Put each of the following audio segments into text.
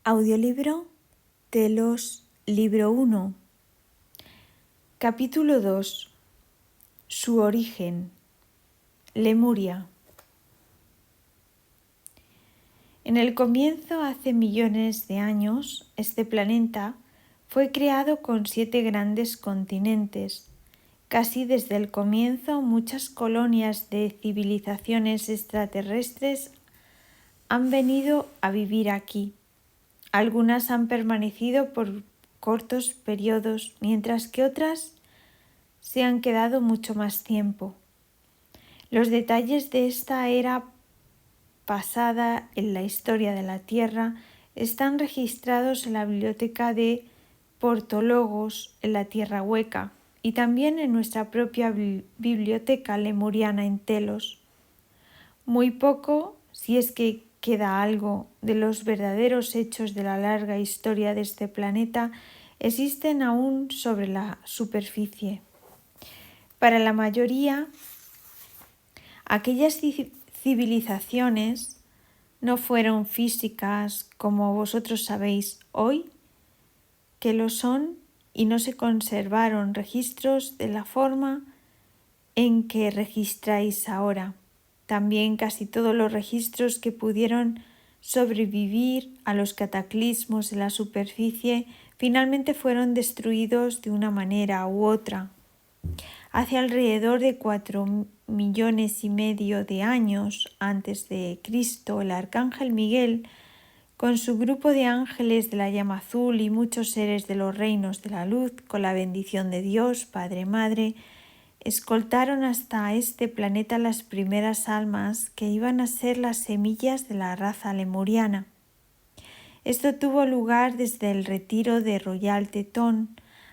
Audiolibro Telos, libro 1, capítulo 2. Su origen. Lemuria. En el comienzo, hace millones de años, este planeta fue creado con 7 grandes continentes. Casi desde el comienzo, muchas colonias de civilizaciones extraterrestres han venido a vivir aquí. Algunas han permanecido por cortos periodos, mientras que otras se han quedado mucho más tiempo. Los detalles de esta era pasada en la historia de la Tierra están registrados en la biblioteca de Portólogos en la Tierra Hueca y también en nuestra propia biblioteca lemuriana en Telos. Muy poco, si es que queda algo, de los verdaderos hechos de la larga historia de este planeta existen aún sobre la superficie. Para la mayoría, aquellas civilizaciones no fueron físicas como vosotros sabéis hoy que lo son y no se conservaron registros de la forma en que registráis ahora. También casi todos los registros que pudieron sobrevivir a los cataclismos en la superficie finalmente fueron destruidos de una manera u otra. Hace alrededor de 4,5 millones de años antes de Cristo, el arcángel Miguel, con su grupo de ángeles de la llama azul y muchos seres de los reinos de la luz, con la bendición de Dios, Padre, Madre, escoltaron hasta este planeta las primeras almas que iban a ser las semillas de la raza lemuriana. Esto tuvo lugar desde el retiro de Royal Teton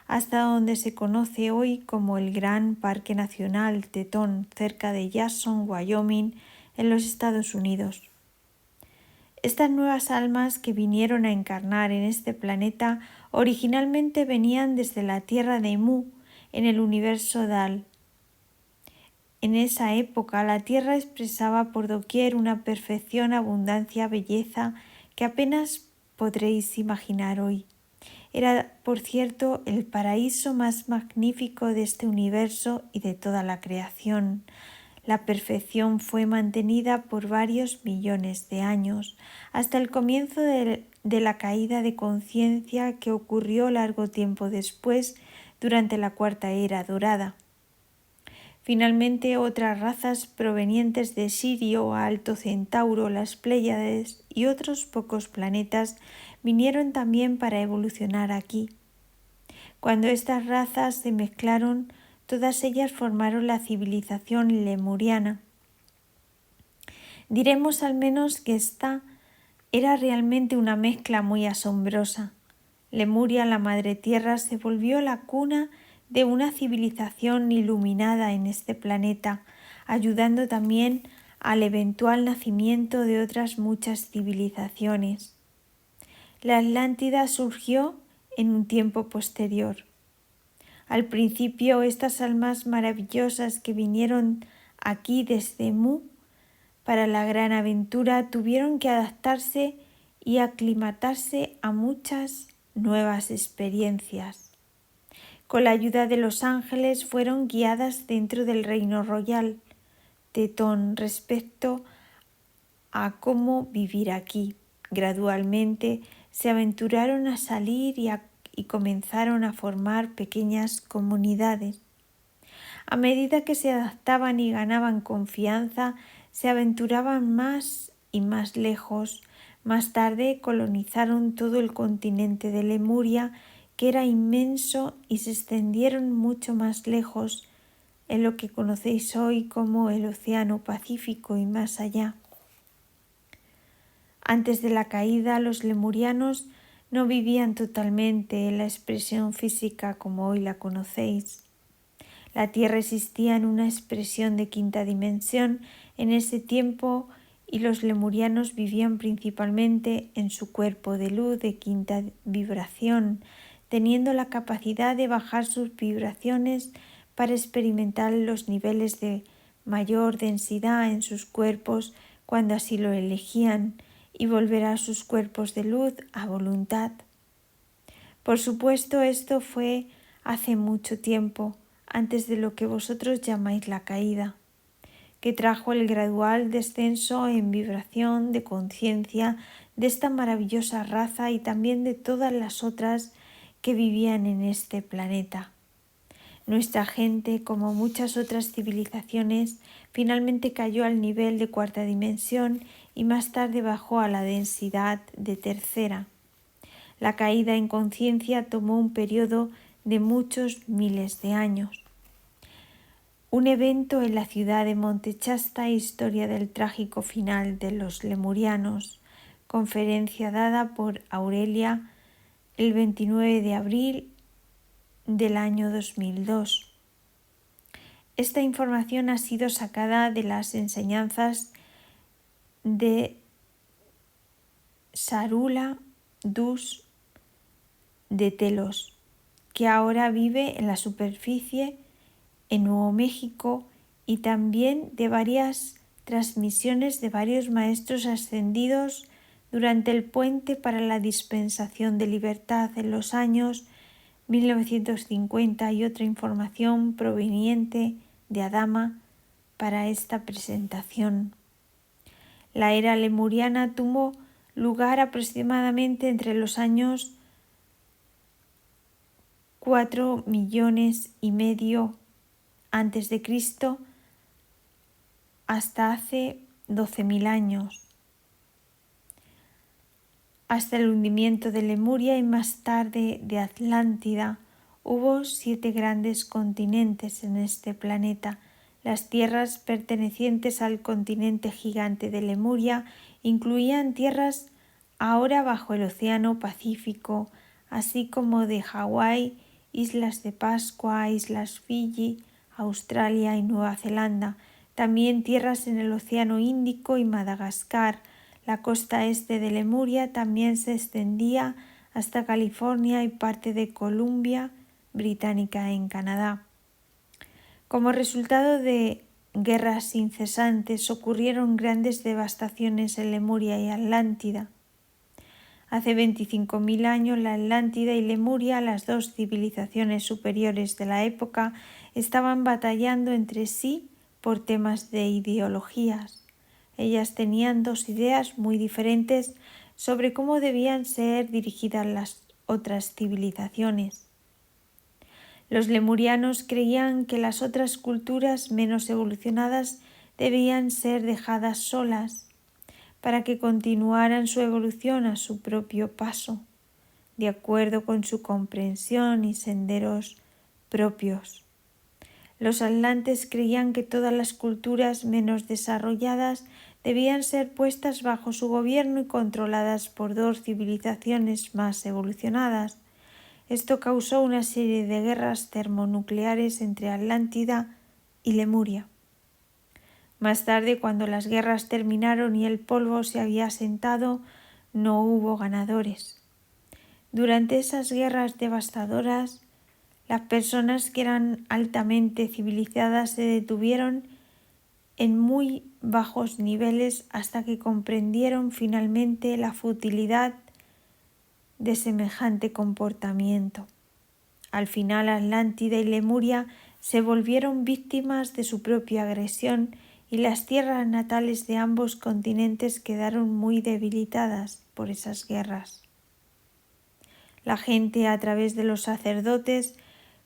hasta donde se conoce hoy como el Gran Parque Nacional Teton, cerca de Jackson, Wyoming, en los Estados Unidos. Estas nuevas almas que vinieron a encarnar en este planeta originalmente venían desde la tierra de Mu, en el universo Dal. En esa época la tierra expresaba por doquier una perfección, abundancia, belleza que apenas podréis imaginar hoy. Era, por cierto, el paraíso más magnífico de este universo y de toda la creación. La perfección fue mantenida por varios millones de años, hasta el comienzo de la caída de conciencia que ocurrió largo tiempo después, durante la Cuarta Era Dorada. Finalmente, otras razas provenientes de Sirio, Alto Centauro, las Pléyades y otros pocos planetas vinieron también para evolucionar aquí. Cuando estas razas se mezclaron, todas ellas formaron la civilización lemuriana. Diremos al menos que esta era realmente una mezcla muy asombrosa. Lemuria, la madre tierra, se volvió la cuna de una civilización iluminada en este planeta, ayudando también al eventual nacimiento de otras muchas civilizaciones. La Atlántida surgió en un tiempo posterior. Al principio, estas almas maravillosas que vinieron aquí desde Mu para la gran aventura tuvieron que adaptarse y aclimatarse a muchas nuevas experiencias. Con la ayuda de los ángeles fueron guiadas dentro del reino royal Tetón respecto a cómo vivir aquí. Gradualmente se aventuraron a salir y comenzaron a formar pequeñas comunidades. A medida que se adaptaban y ganaban confianza, se aventuraban más y más lejos. Más tarde colonizaron todo el continente de Lemuria, que era inmenso, y se extendieron mucho más lejos, en lo que conocéis hoy como el Océano Pacífico y más allá. Antes de la caída, los lemurianos no vivían totalmente en la expresión física como hoy la conocéis. La Tierra existía en una expresión de quinta dimensión en ese tiempo y los lemurianos vivían principalmente en su cuerpo de luz de quinta vibración, teniendo la capacidad de bajar sus vibraciones para experimentar los niveles de mayor densidad en sus cuerpos cuando así lo elegían y volverá sus cuerpos de luz a voluntad. Por supuesto, esto fue hace mucho tiempo, antes de lo que vosotros llamáis la caída, que trajo el gradual descenso en vibración de conciencia de esta maravillosa raza y también de todas las otras que vivían en este planeta. Nuestra gente, como muchas otras civilizaciones, finalmente cayó al nivel de cuarta dimensión y más tarde bajó a la densidad de tercera. La caída en conciencia tomó un periodo de muchos miles de años. Un evento en la ciudad de Montechasta, historia del trágico final de los lemurianos, conferencia dada por Aurelia el 29 de abril del año 2002. Esta información ha sido sacada de las enseñanzas de Sarula Dus de Telos, que ahora vive en la superficie en Nuevo México, y también de varias transmisiones de varios maestros ascendidos durante el puente para la dispensación de libertad en los años 1950 y otra información proveniente de Adama para esta presentación. La era lemuriana tuvo lugar aproximadamente entre los años 4,5 millones antes de Cristo hasta hace 12.000 años, hasta el hundimiento de Lemuria y más tarde de Atlántida. Hubo 7 grandes continentes en este planeta. Las tierras pertenecientes al continente gigante de Lemuria incluían tierras ahora bajo el Océano Pacífico, así como de Hawái, Islas de Pascua, Islas Fiji, Australia y Nueva Zelanda, también tierras en el Océano Índico y Madagascar. La costa este de Lemuria también se extendía hasta California y parte de Columbia Británica en Canadá. Como resultado de guerras incesantes ocurrieron grandes devastaciones en Lemuria y Atlántida. Hace 25.000 años la Atlántida y Lemuria, las dos civilizaciones superiores de la época, estaban batallando entre sí por temas de ideologías. Ellas tenían 2 ideas muy diferentes sobre cómo debían ser dirigidas las otras civilizaciones. Los lemurianos creían que las otras culturas menos evolucionadas debían ser dejadas solas para que continuaran su evolución a su propio paso, de acuerdo con su comprensión y senderos propios. Los atlantes creían que todas las culturas menos desarrolladas debían ser puestas bajo su gobierno y controladas por 2 civilizaciones más evolucionadas. Esto causó una serie de guerras termonucleares entre Atlántida y Lemuria. Más tarde, cuando las guerras terminaron y el polvo se había asentado, no hubo ganadores. Durante esas guerras devastadoras, las personas que eran altamente civilizadas se detuvieron en muy bajos niveles hasta que comprendieron finalmente la futilidad de semejante comportamiento. Al final, Atlántida y Lemuria se volvieron víctimas de su propia agresión y las tierras natales de ambos continentes quedaron muy debilitadas por esas guerras. La gente, a través de los sacerdotes,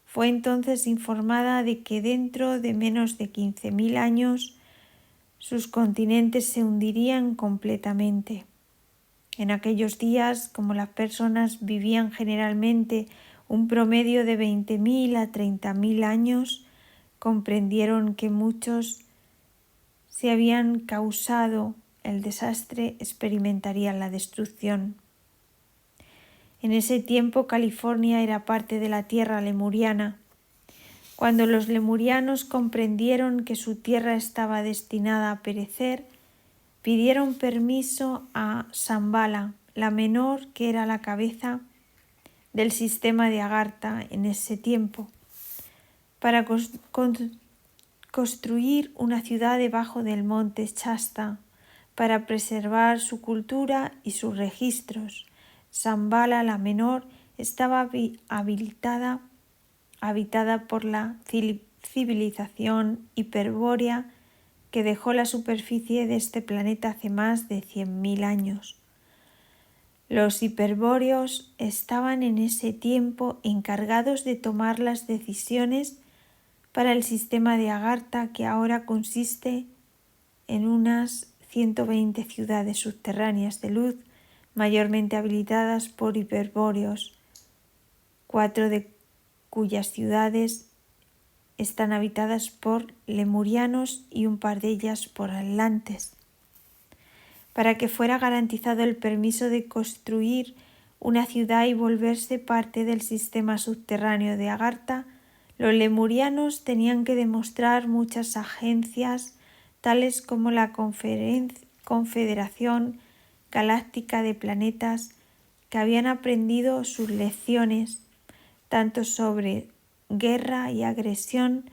fue entonces informada de que dentro de menos de 15.000 años sus continentes se hundirían completamente. En aquellos días, como las personas vivían generalmente un promedio de 20.000 a 30.000 años, comprendieron que muchos si habían causado el desastre experimentarían la destrucción. En ese tiempo California era parte de la tierra lemuriana. Cuando los lemurianos comprendieron que su tierra estaba destinada a perecer, pidieron permiso a Shambhala, la menor, que era la cabeza del sistema de Agartha en ese tiempo, para construir una ciudad debajo del monte Shasta, para preservar su cultura y sus registros. Shambhala la Menor estaba habitada por la civilización hiperbórea que dejó la superficie de este planeta hace más de 100.000 años. Los hiperbóreos estaban en ese tiempo encargados de tomar las decisiones para el sistema de Agartha, que ahora consiste en unas 120 ciudades subterráneas de luz, mayormente habitadas por hiperbóreos, 4 de cuyas ciudades están habitadas por lemurianos y un par de ellas por atlantes. Para que fuera garantizado el permiso de construir una ciudad y volverse parte del sistema subterráneo de Agartha, los lemurianos tenían que demostrar muchas agencias, tales como la Confederación Galáctica de Planetas, que habían aprendido sus lecciones, tanto sobre guerra y agresión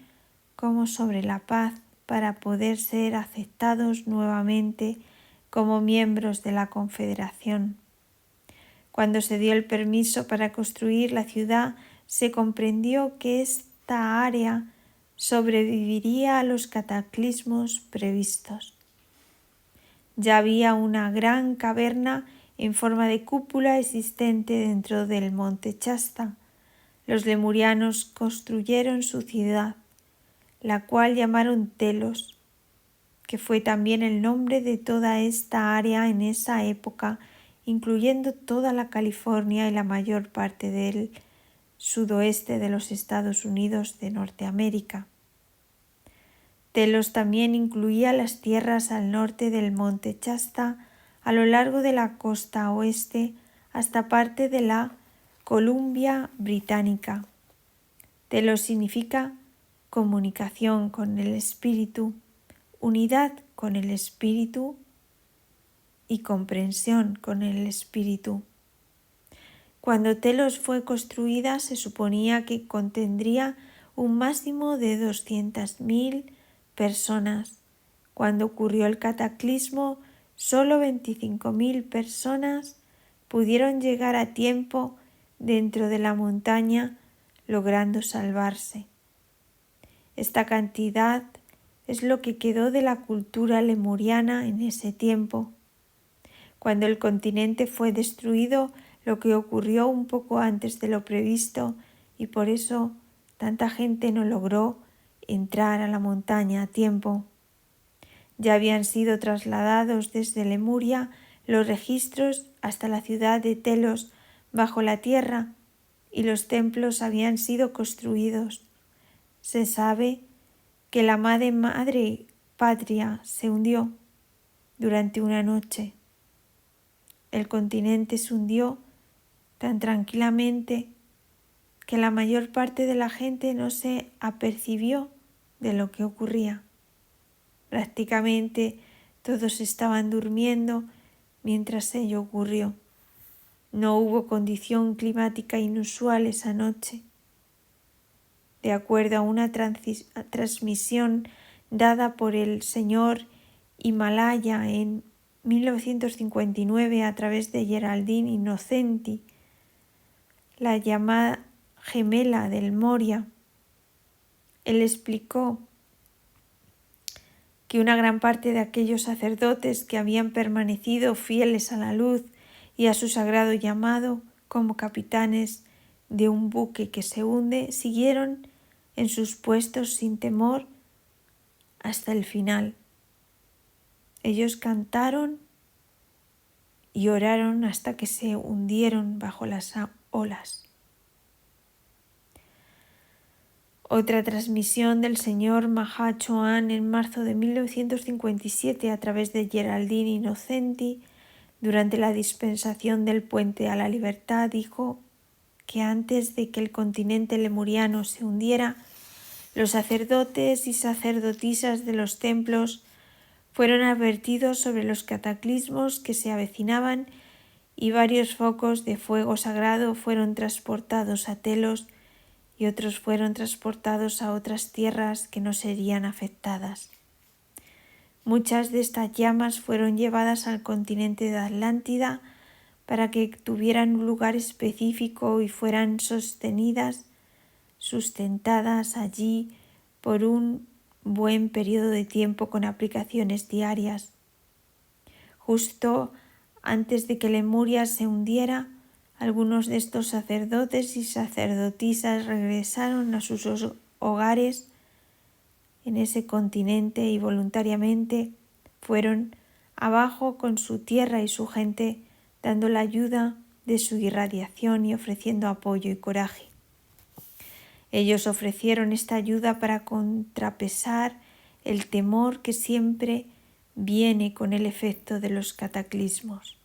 como sobre la paz, para poder ser aceptados nuevamente como miembros de la Confederación. Cuando se dio el permiso para construir la ciudad, se comprendió que esta área sobreviviría a los cataclismos previstos. Ya había una gran caverna en forma de cúpula existente dentro del monte Shasta. Los lemurianos construyeron su ciudad, la cual llamaron Telos, que fue también el nombre de toda esta área en esa época, incluyendo toda la California y la mayor parte del sudoeste de los Estados Unidos de Norteamérica. Telos también incluía las tierras al norte del monte Shasta, a lo largo de la costa oeste hasta parte de la Columbia Británica. Telos significa comunicación con el espíritu, unidad con el espíritu y comprensión con el espíritu. Cuando Telos fue construida, se suponía que contendría un máximo de 200.000 personas. Cuando ocurrió el cataclismo, solo 25.000 personas pudieron llegar a tiempo dentro de la montaña, logrando salvarse. Esta cantidad es lo que quedó de la cultura lemuriana en ese tiempo. Cuando el continente fue destruido, lo que ocurrió un poco antes de lo previsto, y por eso tanta gente no logró entrar a la montaña a tiempo. Ya habían sido trasladados desde Lemuria los registros hasta la ciudad de Telos bajo la tierra, y los templos habían sido construidos. Se sabe que la madre patria se hundió durante una noche. El continente se hundió tan tranquilamente que la mayor parte de la gente no se apercibió de lo que ocurría. Prácticamente todos estaban durmiendo mientras ello ocurrió. No hubo condición climática inusual esa noche. De acuerdo a una transmisión dada por el señor Himalaya en 1959 a través de Geraldine Innocenti, la llamada gemela del Moria, él explicó que una gran parte de aquellos sacerdotes que habían permanecido fieles a la luz y a su sagrado llamado como capitanes de un buque que se hunde, siguieron en sus puestos sin temor hasta el final. Ellos cantaron y oraron hasta que se hundieron bajo las olas. Otra transmisión del señor Maha Chohan en marzo de 1957 a través de Geraldine Innocenti durante la dispensación del Puente a la Libertad dijo que antes de que el continente lemuriano se hundiera, los sacerdotes y sacerdotisas de los templos fueron advertidos sobre los cataclismos que se avecinaban y varios focos de fuego sagrado fueron transportados a Telos y otros fueron transportados a otras tierras que no serían afectadas. Muchas de estas llamas fueron llevadas al continente de Atlántida para que tuvieran un lugar específico y fueran sustentadas allí por un buen periodo de tiempo con aplicaciones diarias. Justo antes de que Lemuria se hundiera, algunos de estos sacerdotes y sacerdotisas regresaron a sus hogares en ese continente y voluntariamente fueron abajo con su tierra y su gente, dando la ayuda de su irradiación y ofreciendo apoyo y coraje. Ellos ofrecieron esta ayuda para contrapesar el temor que siempre viene con el efecto de los cataclismos.